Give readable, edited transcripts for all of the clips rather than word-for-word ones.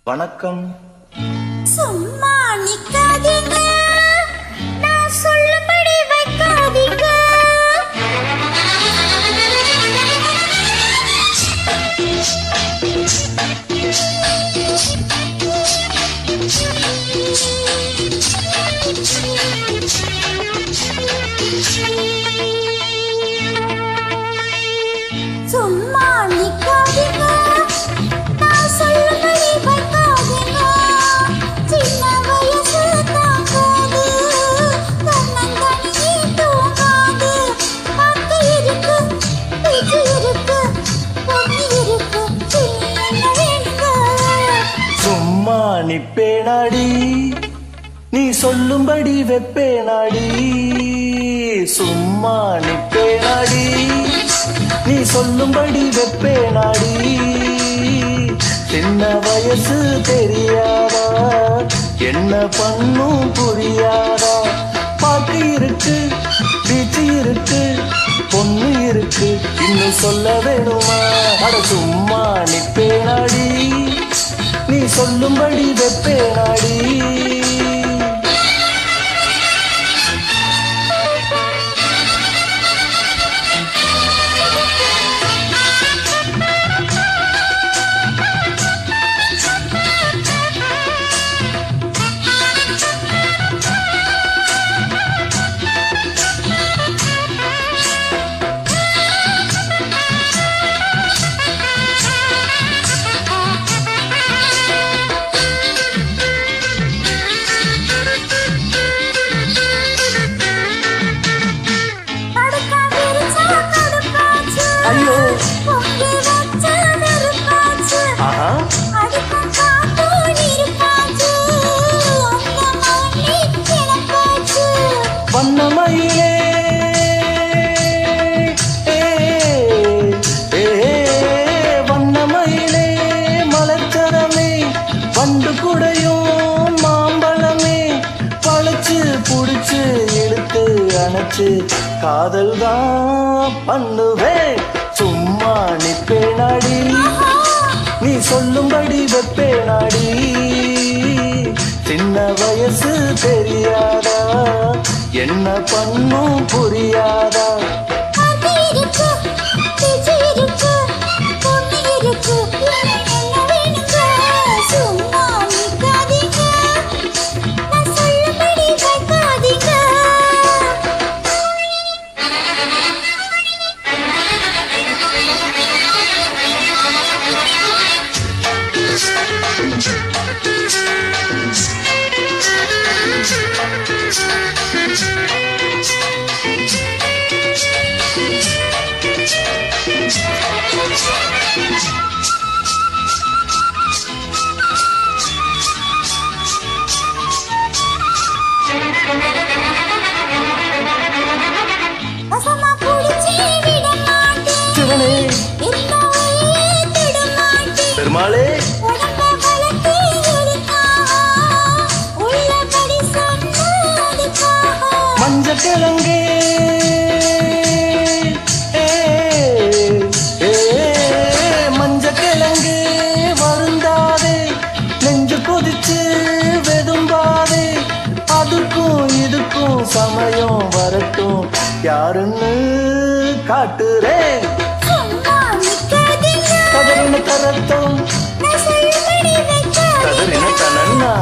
வணக்கம். சும்மா நிக்காதீங்க, நான் சொல்லும்படி வைக்காதீங்க. சும்மா நிக்காதீங்க, நான் சொல்லும்படி வைக்காதீங்க. சின்ன வயசு தாங்காது, தன்னந்தனியே தூங்காது. பத்து இருக்கு, பிச்சு இருக்கு, பொண்ணு இருக்கு, என்ன வேணுங்க? சும்மா நிப்பேனாடி, நீ சொல்லும்படி வெப்பேனாடி. சும்மா நிப்பேனாடி, நீ சொல்லும்படி வெப்பேனாடி. சின்ன வயசு தெரியாதா, என்ன பண்ணும் புரியாதா. பாட்டு இருக்கு, பீச்சு இருக்கு, பொண்ணு இருக்கு, இன்னும் சொல்ல வேணுமா? அட சும்மா நிப்பேனாடி, நீ சொல்லும்படி வெப்பேனாடி. ஐயோ வண்ணமயிலே வண்ணமயிலே மலச்சரமே வண்டு குடையும் மாம்பழமே பழச்சு புடிச்சு இழுத்து அணைச்சு காதல் தான் பண்ணுவேன். சும்மா நிப்பேனாடி, நீ சொல்லும்படி வெப்பேனாடி. சின்ன வயசு தெரியாதா, என்ன பண்ணும் புரியாதா. சிவனே பெருமாளே மஞ்சக்கிழங்கே மஞ்சக்கிழங்கே வருந்தாதே, நெஞ்சு கொதிச்சு வெதும்பாதே. அதுக்கும் இதுக்கும் சமயம் வரட்டும், யாருன்னு காட்டுறேன். கதறின கரத்தம் கதறின தனன்னா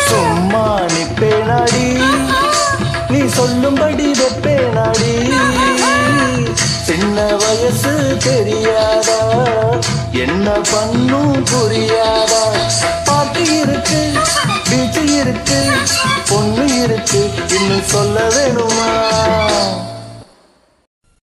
சும்மா நிப்பேனாடி, நீ சொல்லும்படி வெப்பேனாடி. சின்ன வயசு தெரியாதா, என்ன பண்ணும் புரியாதா. பாட்டு இருக்கு, பீச்சு இருக்கு, பொண்ணு இருக்கு, இன்னும் சொல்ல வேணுமா?